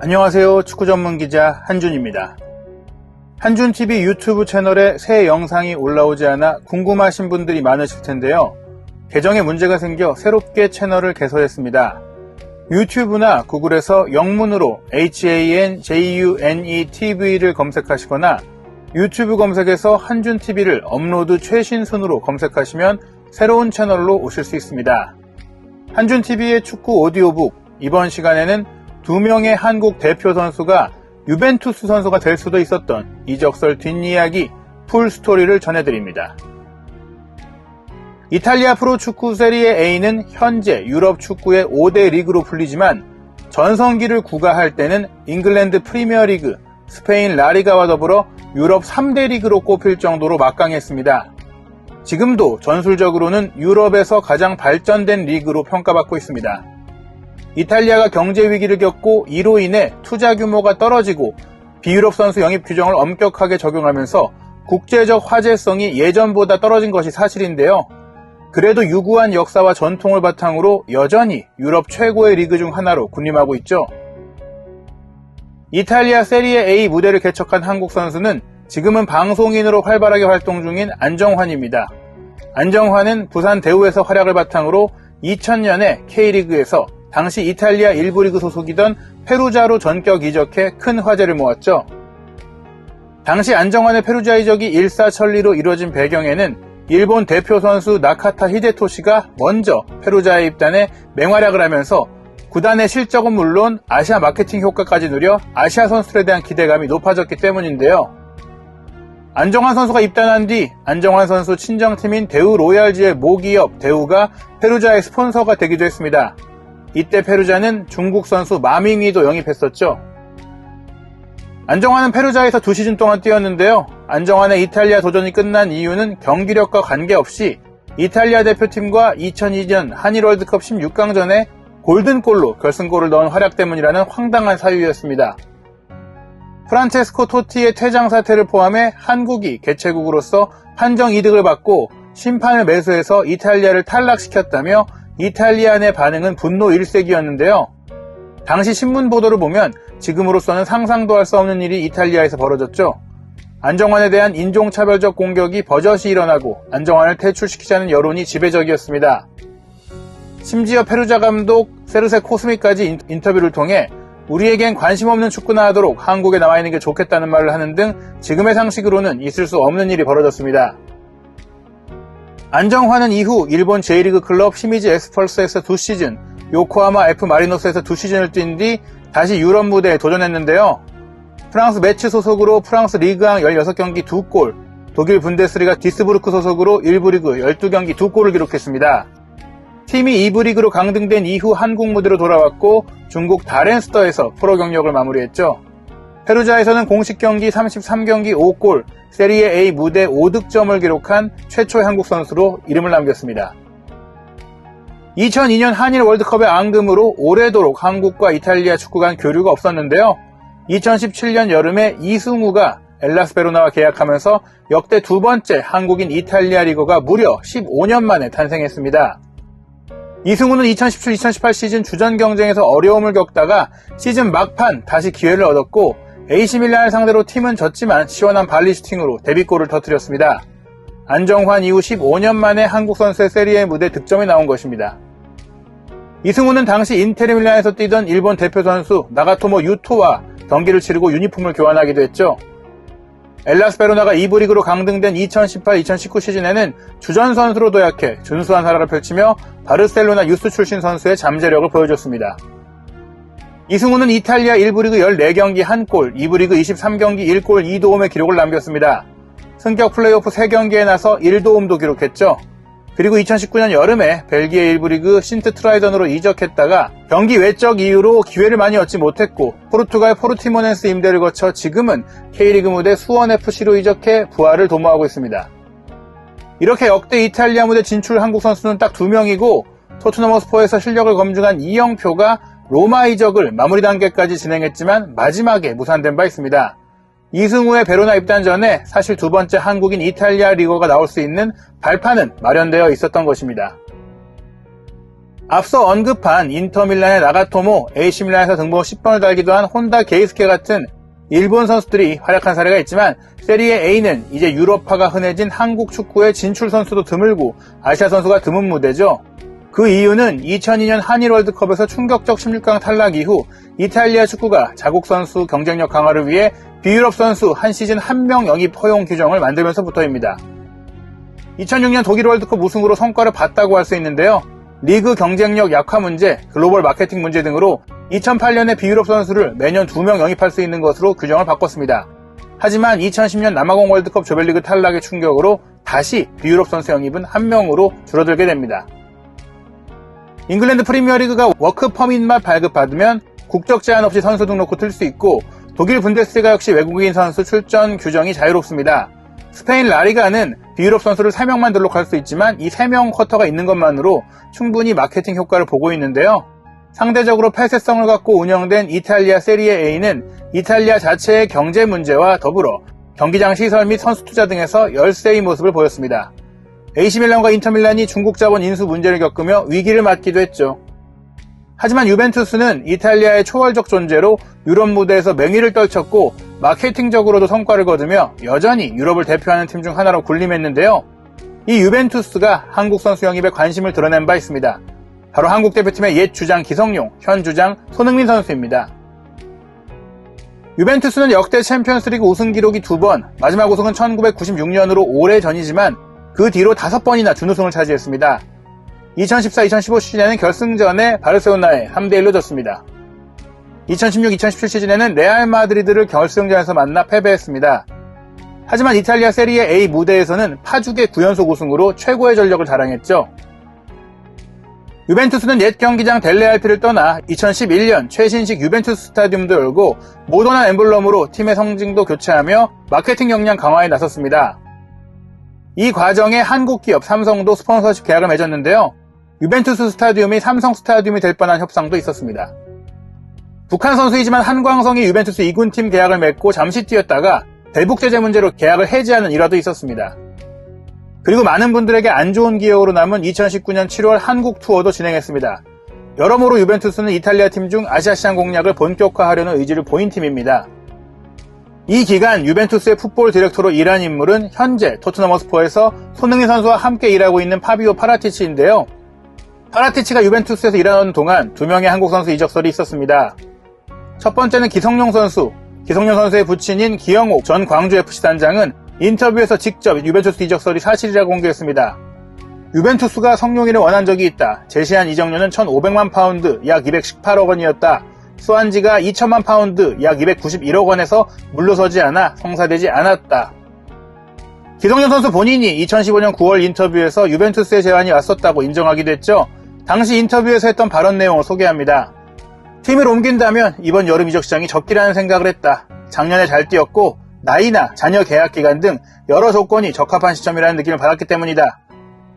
안녕하세요. 축구 전문 기자 한준입니다. 한준TV 유튜브 채널에 새 영상이 올라오지 않아 궁금하신 분들이 많으실 텐데요. 계정에 문제가 생겨 새롭게 채널을 개설했습니다. 유튜브나 구글에서 영문으로 HANJUNETV를 검색하시거나 유튜브 검색에서 한준TV를 업로드 최신 순으로 검색하시면 새로운 채널로 오실 수 있습니다. 한준TV의 축구 오디오북, 이번 시간에는 2명의 한국 대표 선수가 유벤투스 선수가 될 수도 있었던 이적설 뒷이야기 풀스토리를 전해드립니다. 이탈리아 프로축구 세리에 A는 현재 유럽 축구의 5대 리그로 불리지만 전성기를 구가할 때는 잉글랜드 프리미어리그, 스페인 라리가와 더불어 유럽 3대 리그로 꼽힐 정도로 막강했습니다. 지금도 전술적으로는 유럽에서 가장 발전된 리그로 평가받고 있습니다. 이탈리아가 경제 위기를 겪고 이로 인해 투자 규모가 떨어지고 비유럽 선수 영입 규정을 엄격하게 적용하면서 국제적 화제성이 예전보다 떨어진 것이 사실인데요. 그래도 유구한 역사와 전통을 바탕으로 여전히 유럽 최고의 리그 중 하나로 군림하고 있죠. 이탈리아 세리에 A 무대를 개척한 한국 선수는 지금은 방송인으로 활발하게 활동 중인 안정환입니다. 안정환은 부산 대우에서 활약을 바탕으로 2000년에 K리그에서 당시 이탈리아 1부 리그 소속이던 페루자로 전격 이적해 큰 화제를 모았죠. 당시 안정환의 페루자 이적이 일사천리로 이루어진 배경에는 일본 대표 선수 나카타 히데토시가 먼저 페루자에 입단해 맹활약을 하면서 구단의 실적은 물론 아시아 마케팅 효과까지 누려 아시아 선수들에 대한 기대감이 높아졌기 때문인데요. 안정환 선수가 입단한 뒤 안정환 선수 친정팀인 대우 로얄즈의 모기업 대우가 페루자의 스폰서가 되기도 했습니다. 이때 페루자는 중국 선수 마밍이도 영입했었죠. 안정환은 페루자에서 2시즌 동안 뛰었는데요. 안정환의 이탈리아 도전이 끝난 이유는 경기력과 관계없이 이탈리아 대표팀과 2002년 한일 월드컵 16강전에 골든골로 결승골을 넣은 활약 때문이라는 황당한 사유였습니다. 프란체스코 토티의 퇴장 사태를 포함해 한국이 개최국으로서 판정 이득을 받고 심판을 매수해서 이탈리아를 탈락시켰다며 이탈리아 내 반응은 분노 일색이었는데요. 당시 신문 보도를 보면 지금으로서는 상상도 할 수 없는 일이 이탈리아에서 벌어졌죠. 안정환에 대한 인종차별적 공격이 버젓이 일어나고 안정환을 퇴출시키자는 여론이 지배적이었습니다. 심지어 페루자 감독 세르세 코스미까지 인터뷰를 통해 우리에겐 관심 없는 축구나 하도록 한국에 나와 있는 게 좋겠다는 말을 하는 등 지금의 상식으로는 있을 수 없는 일이 벌어졌습니다. 안정환은 이후 일본 J리그 클럽 히미즈 에스펄스에서 2시즌, 요코하마 F 마리노스에서 2시즌을 뛴 뒤 다시 유럽 무대에 도전했는데요. 프랑스 매츠 소속으로 프랑스 리그앙 16경기 2골, 독일 분데스리가 디스부르크 소속으로 1부 리그 12경기 2골을 기록했습니다. 팀이 2부 리그로 강등된 이후 한국 무대로 돌아왔고 중국 다렌스터에서 프로 경력을 마무리했죠. 페루자에서는 공식 경기 33경기 5골, 세리에 A 무대 5득점을 기록한 최초의 한국 선수로 이름을 남겼습니다. 2002년 한일 월드컵의 앙금으로 오래도록 한국과 이탈리아 축구 간 교류가 없었는데요. 2017년 여름에 이승우가 엘라스 베로나와 계약하면서 역대 두 번째 한국인 이탈리아 리거가 무려 15년 만에 탄생했습니다. 이승우는 2017-2018 시즌 주전 경쟁에서 어려움을 겪다가 시즌 막판 다시 기회를 얻었고 AC밀란을 상대로 팀은 졌지만 시원한 발리 슈팅으로 데뷔골을 터뜨렸습니다. 안정환 이후 15년 만에 한국 선수의 세리에 무대 득점이 나온 것입니다. 이승우는 당시 인테르밀란에서 뛰던 일본 대표 선수 나가토모 유토와 경기를 치르고 유니폼을 교환하기도 했죠. 엘라스 베로나가 2부 리그로 강등된 2018-2019 시즌에는 주전 선수로 도약해 준수한 활약을 펼치며 바르셀로나 유스 출신 선수의 잠재력을 보여줬습니다. 이승우는 이탈리아 1부 리그 14경기 1골, 2부 리그 23경기 1골 2도움의 기록을 남겼습니다. 승격 플레이오프 3경기에 나서 1도움도 기록했죠. 그리고 2019년 여름에 벨기에 1부 리그 신트 트라이던으로 이적했다가 경기 외적 이유로 기회를 많이 얻지 못했고 포르투갈 포르티모넨스 임대를 거쳐 지금은 K리그 무대 수원FC로 이적해 부활을 도모하고 있습니다. 이렇게 역대 이탈리아 무대 진출 한국 선수는 딱 2명이고 토트넘 허스퍼에서 실력을 검증한 이영표가 로마 이적을 마무리 단계까지 진행했지만 마지막에 무산된 바 있습니다. 이승우의 베로나 입단 전에 사실 두 번째 한국인 이탈리아 리거가 나올 수 있는 발판은 마련되어 있었던 것입니다. 앞서 언급한 인터밀란의 나가토모, AC밀란에서 등번호 10번을 달기도 한 혼다 게이스케 같은 일본 선수들이 활약한 사례가 있지만 세리에 A는 이제 유럽파가 흔해진 한국 축구의 진출 선수도 드물고 아시아 선수가 드문 무대죠. 그 이유는 2002년 한일 월드컵에서 충격적 16강 탈락 이후 이탈리아 축구가 자국 선수 경쟁력 강화를 위해 비유럽 선수 한 시즌 1명 영입 허용 규정을 만들면서부터입니다. 2006년 독일 월드컵 우승으로 성과를 봤다고 할 수 있는데요. 리그 경쟁력 약화 문제, 글로벌 마케팅 문제 등으로 2008년에 비유럽 선수를 매년 2명 영입할 수 있는 것으로 규정을 바꿨습니다. 하지만 2010년 남아공 월드컵 조별리그 탈락의 충격으로 다시 비유럽 선수 영입은 1명으로 줄어들게 됩니다. 잉글랜드 프리미어리그가 워크 퍼밋만 발급받으면 국적 제한 없이 선수 등록 후 뛸 수 있고 독일 분데스리가 역시 외국인 선수 출전 규정이 자유롭습니다. 스페인 라리가는 비유럽 선수를 3명만 등록할 수 있지만 이 3명 쿼터가 있는 것만으로 충분히 마케팅 효과를 보고 있는데요. 상대적으로 폐쇄성을 갖고 운영된 이탈리아 세리에 A는 이탈리아 자체의 경제 문제와 더불어 경기장 시설 및 선수 투자 등에서 열세의 모습을 보였습니다. AC밀란과 인터밀란이 중국 자본 인수 문제를 겪으며 위기를 맞기도 했죠. 하지만 유벤투스는 이탈리아의 초월적 존재로 유럽 무대에서 맹위를 떨쳤고 마케팅적으로도 성과를 거두며 여전히 유럽을 대표하는 팀 중 하나로 군림했는데요. 이 유벤투스가 한국 선수 영입에 관심을 드러낸 바 있습니다. 바로 한국 대표팀의 옛 주장 기성용, 현 주장 손흥민 선수입니다. 유벤투스는 역대 챔피언스리그 우승 기록이 2번, 마지막 우승은 1996년으로 오래전이지만 그 뒤로 5번이나 준우승을 차지했습니다. 2014-2015 시즌에는 결승전에 바르셀로나에 3대1로 졌습니다. 2016-2017 시즌에는 레알 마드리드를 결승전에서 만나 패배했습니다. 하지만 이탈리아 세리에 A 무대에서는 파죽의 9연속 우승으로 최고의 전력을 자랑했죠. 유벤투스는 옛 경기장 델레알피를 떠나 2011년 최신식 유벤투스 스타디움도 열고 모던한 엠블럼으로 팀의 성징도 교체하며 마케팅 역량 강화에 나섰습니다. 이 과정에 한국 기업 삼성도 스폰서십 계약을 맺었는데요. 유벤투스 스타디움이 삼성 스타디움이 될 뻔한 협상도 있었습니다. 북한 선수이지만 한광성이 유벤투스 2군팀 계약을 맺고 잠시 뛰었다가 대북 제재 문제로 계약을 해지하는 일화도 있었습니다. 그리고 많은 분들에게 안 좋은 기억으로 남은 2019년 7월 한국 투어도 진행했습니다. 여러모로 유벤투스는 이탈리아 팀 중 아시아 시장 공략을 본격화하려는 의지를 보인 팀입니다. 이 기간 유벤투스의 풋볼 디렉터로 일한 인물은 현재 토트넘 허스퍼에서 손흥민 선수와 함께 일하고 있는 파비오 파라티치인데요. 파라티치가 유벤투스에서 일하는 동안 2명의 한국 선수 이적설이 있었습니다. 첫 번째는 기성용 선수. 기성용 선수의 부친인 기영옥 전 광주FC 단장은 인터뷰에서 직접 유벤투스 이적설이 사실이라고 공개했습니다. 유벤투스가 성룡이를 원한 적이 있다. 제시한 이적료는 1,500만 파운드, 약 218억 원이었다. 수완지가 2천만 파운드, 약 291억 원에서 물러서지 않아 성사되지 않았다. 기성용 선수 본인이 2015년 9월 인터뷰에서 유벤투스의 제안이 왔었다고 인정하기도 했죠. 당시 인터뷰에서 했던 발언 내용을 소개합니다. 팀을 옮긴다면 이번 여름 이적 시장이 적기라는 생각을 했다. 작년에 잘 뛰었고 나이나 자녀 계약 기간 등 여러 조건이 적합한 시점이라는 느낌을 받았기 때문이다.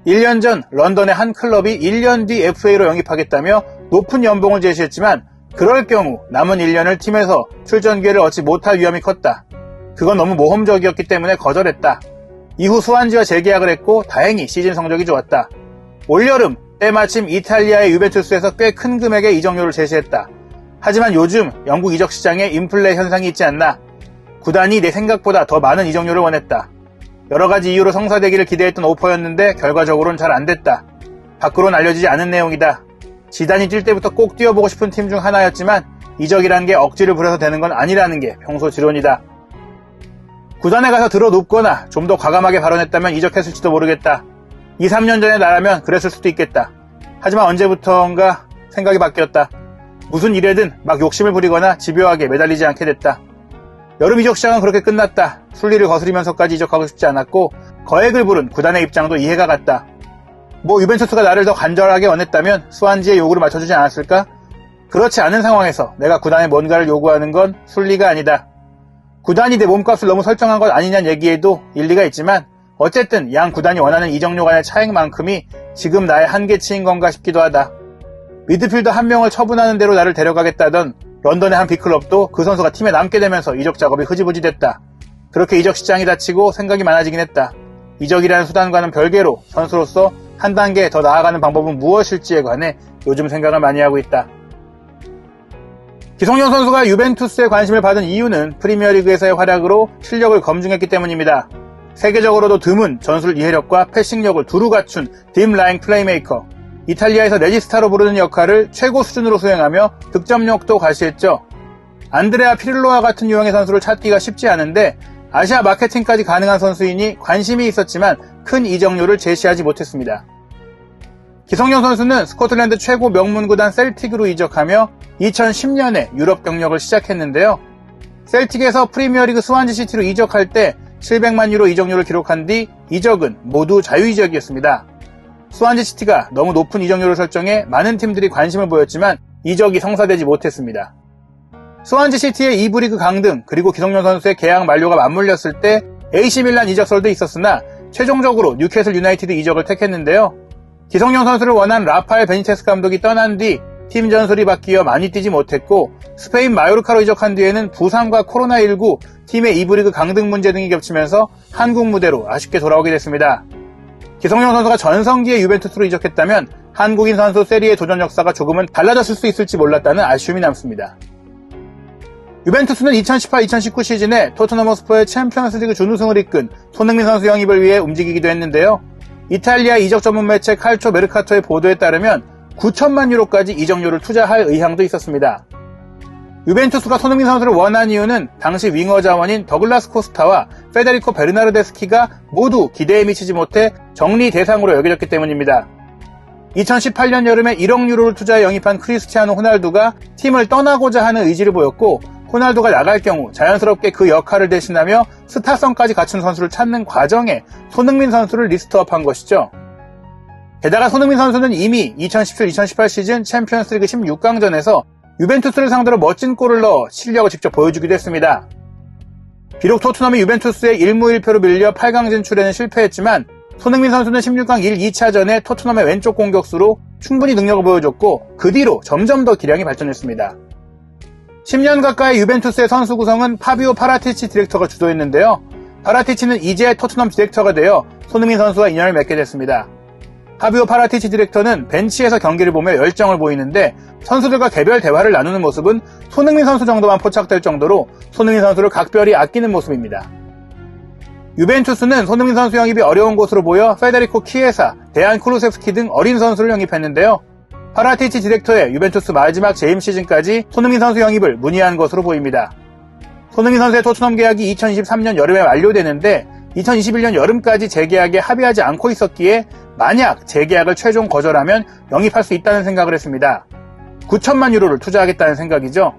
1년 전 런던의 한 클럽이 1년 뒤 FA로 영입하겠다며 높은 연봉을 제시했지만 그럴 경우 남은 1년을 팀에서 출전 기회를 얻지 못할 위험이 컸다. 그건 너무 모험적이었기 때문에 거절했다. 이후 수완지와 재계약을 했고 다행히 시즌 성적이 좋았다. 올여름 때마침 이탈리아의 유벤투스에서 꽤 큰 금액의 이적료를 제시했다. 하지만 요즘 영국 이적 시장에 인플레 현상이 있지 않나. 구단이 내 생각보다 더 많은 이적료를 원했다. 여러 가지 이유로 성사되기를 기대했던 오퍼였는데 결과적으로는 잘 안됐다. 밖으로는 알려지지 않은 내용이다. 지단이 뛸 때부터 꼭 뛰어보고 싶은 팀 중 하나였지만 이적이라는 게 억지를 부려서 되는 건 아니라는 게 평소 지론이다. 구단에 가서 들어눕거나 좀 더 과감하게 발언했다면 이적했을지도 모르겠다. 2, 3년 전에 나라면 그랬을 수도 있겠다. 하지만 언제부턴가 생각이 바뀌었다. 무슨 일에든 막 욕심을 부리거나 집요하게 매달리지 않게 됐다. 여름 이적 시장은 그렇게 끝났다. 순리를 거스리면서까지 이적하고 싶지 않았고 거액을 부른 구단의 입장도 이해가 갔다. 유벤투스가 나를 더 간절하게 원했다면 수완지의 요구를 맞춰주지 않았을까? 그렇지 않은 상황에서 내가 구단에 뭔가를 요구하는 건 순리가 아니다. 구단이 내 몸값을 너무 설정한 것 아니냐는 얘기에도 일리가 있지만 어쨌든 양 구단이 원하는 이적료 간의 차이만큼이 지금 나의 한계치인 건가 싶기도 하다. 미드필더 한 명을 처분하는 대로 나를 데려가겠다던 런던의 한 빅클럽도 그 선수가 팀에 남게 되면서 이적 작업이 흐지부지 됐다. 그렇게 이적 시장이 닫히고 생각이 많아지긴 했다. 이적이라는 수단과는 별개로 선수로서 한 단계 더 나아가는 방법은 무엇일지에 관해 요즘 생각을 많이 하고 있다. 기성용 선수가 유벤투스에 관심을 받은 이유는 프리미어리그에서의 활약으로 실력을 검증했기 때문입니다. 세계적으로도 드문 전술 이해력과 패싱력을 두루 갖춘 딥라인 플레이메이커, 이탈리아에서 레지스타로 부르는 역할을 최고 수준으로 수행하며 득점력도 과시했죠. 안드레아 피를로와 같은 유형의 선수를 찾기가 쉽지 않은데 아시아 마케팅까지 가능한 선수이니 관심이 있었지만 큰 이적료를 제시하지 못했습니다. 기성용 선수는 스코틀랜드 최고 명문 구단 셀틱으로 이적하며 2010년에 유럽 경력을 시작했는데요. 셀틱에서 프리미어리그 스완지 시티로 이적할 때 700만 유로 이적료를 기록한 뒤 이적은 모두 자유이적이었습니다. 스완지 시티가 너무 높은 이적료를 설정해 많은 팀들이 관심을 보였지만 이적이 성사되지 못했습니다. 스완지 시티의 2부 리그 강등 그리고 기성용 선수의 계약 만료가 맞물렸을 때 AC밀란 이적설도 있었으나 최종적으로 뉴캐슬 유나이티드 이적을 택했는데요. 기성용 선수를 원한 라파엘 베니테스 감독이 떠난 뒤 팀 전술이 바뀌어 많이 뛰지 못했고 스페인 마요르카로 이적한 뒤에는 부상과 코로나19, 팀의 2부 리그 강등 문제 등이 겹치면서 한국 무대로 아쉽게 돌아오게 됐습니다. 기성용 선수가 전성기의 유벤투스로 이적했다면 한국인 선수 세리에 도전 역사가 조금은 달라졌을 수 있을지 몰랐다는 아쉬움이 남습니다. 유벤투스는 2018-2019 시즌에 토트넘 허스퍼의 챔피언스리그 준우승을 이끈 손흥민 선수 영입을 위해 움직이기도 했는데요. 이탈리아 이적 전문 매체 칼초 메르카토의 보도에 따르면 9천만 유로까지 이적료를 투자할 의향도 있었습니다. 유벤투스가 손흥민 선수를 원한 이유는 당시 윙어 자원인 더글라스 코스타와 페데리코 베르나르데스키가 모두 기대에 미치지 못해 정리 대상으로 여겨졌기 때문입니다. 2018년 여름에 1억 유로를 투자해 영입한 크리스티아노 호날두가 팀을 떠나고자 하는 의지를 보였고 호날두가 나갈 경우 자연스럽게 그 역할을 대신하며 스타성까지 갖춘 선수를 찾는 과정에 손흥민 선수를 리스트업한 것이죠. 게다가 손흥민 선수는 이미 2017-2018 시즌 챔피언스리그 16강전에서 유벤투스를 상대로 멋진 골을 넣어 실력을 직접 보여주기도 했습니다. 비록 토트넘이 유벤투스에 1무 1패로 밀려 8강 진출에는 실패했지만 손흥민 선수는 16강 1, 2차전에 토트넘의 왼쪽 공격수로 충분히 능력을 보여줬고 그 뒤로 점점 더 기량이 발전했습니다. 10년 가까이 유벤투스의 선수 구성은 파비오 파라티치 디렉터가 주도했는데요. 파라티치는 이제 토트넘 디렉터가 되어 손흥민 선수와 인연을 맺게 됐습니다. 파비오 파라티치 디렉터는 벤치에서 경기를 보며 열정을 보이는데 선수들과 개별 대화를 나누는 모습은 손흥민 선수 정도만 포착될 정도로 손흥민 선수를 각별히 아끼는 모습입니다. 유벤투스는 손흥민 선수 영입이 어려운 곳으로 보여 페데리코 키에사, 데안 쿠루셉스키 등 어린 선수를 영입했는데요. 파라티치 디렉터의 유벤투스 마지막 재임 시즌까지 손흥민 선수 영입을 문의한 것으로 보입니다. 손흥민 선수의 토트넘 계약이 2023년 여름에 만료되는데 2021년 여름까지 재계약에 합의하지 않고 있었기에 만약 재계약을 최종 거절하면 영입할 수 있다는 생각을 했습니다. 9천만 유로를 투자하겠다는 생각이죠.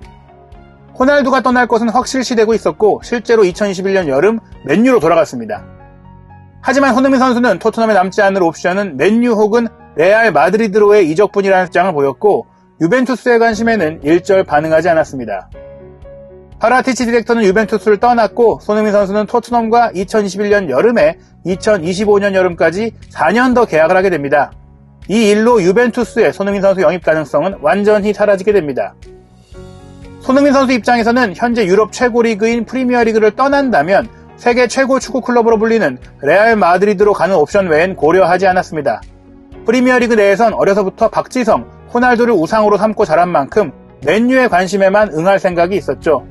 호날두가 떠날 것은 확실시되고 있었고 실제로 2021년 여름 맨유로 돌아갔습니다. 하지만 손흥민 선수는 토트넘에 남지 않을 옵션은 맨유 혹은 레알 마드리드로의 이적뿐이라는 주장을 보였고 유벤투스의 관심에는 일절 반응하지 않았습니다. 파라티치 디렉터는 유벤투스를 떠났고 손흥민 선수는 토트넘과 2021년 여름에 2025년 여름까지 4년 더 계약을 하게 됩니다. 이 일로 유벤투스의 손흥민 선수 영입 가능성은 완전히 사라지게 됩니다. 손흥민 선수 입장에서는 현재 유럽 최고 리그인 프리미어리그를 떠난다면 세계 최고 축구 클럽으로 불리는 레알 마드리드로 가는 옵션 외엔 고려하지 않았습니다. 프리미어리그 내에선 어려서부터 박지성, 호날두를 우상으로 삼고 자란 만큼 맨유의 관심에만 응할 생각이 있었죠.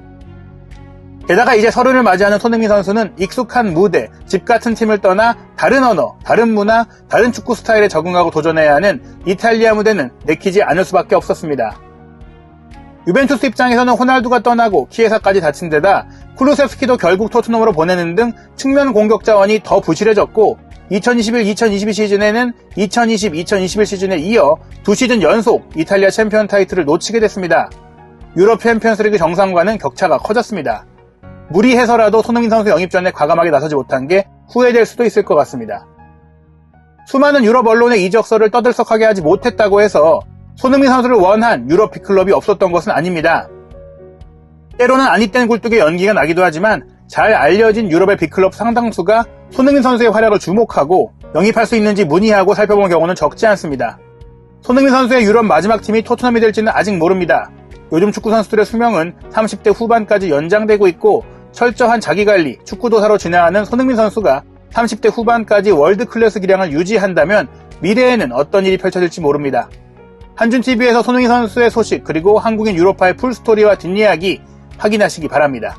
게다가 이제 서른을 맞이하는 손흥민 선수는 익숙한 무대, 집 같은 팀을 떠나 다른 언어, 다른 문화, 다른 축구 스타일에 적응하고 도전해야 하는 이탈리아 무대는 내키지 않을 수밖에 없었습니다. 유벤투스 입장에서는 호날두가 떠나고 키에사까지 다친 데다 쿠루셉스키도 결국 토트넘으로 보내는 등 측면 공격 자원이 더 부실해졌고 2021-2022 시즌에는 2020-2021 시즌에 이어 2시즌 연속 이탈리아 챔피언 타이틀을 놓치게 됐습니다. 유럽 챔피언스리그 정상과는 격차가 커졌습니다. 무리해서라도 손흥민 선수 영입 전에 과감하게 나서지 못한 게 후회될 수도 있을 것 같습니다. 수많은 유럽 언론의 이적설을 떠들썩하게 하지 못했다고 해서 손흥민 선수를 원한 유럽 빅클럽이 없었던 것은 아닙니다. 때로는 아니 땐 굴뚝에 연기가 나기도 하지만 잘 알려진 유럽의 빅클럽 상당수가 손흥민 선수의 활약을 주목하고 영입할 수 있는지 문의하고 살펴본 경우는 적지 않습니다. 손흥민 선수의 유럽 마지막 팀이 토트넘이 될지는 아직 모릅니다. 요즘 축구 선수들의 수명은 30대 후반까지 연장되고 있고 철저한 자기관리, 축구도사로 진화하는 손흥민 선수가 30대 후반까지 월드클래스 기량을 유지한다면 미래에는 어떤 일이 펼쳐질지 모릅니다. 한준TV에서 손흥민 선수의 소식 그리고 한국인 유로파의 풀스토리와 뒷이야기 확인하시기 바랍니다.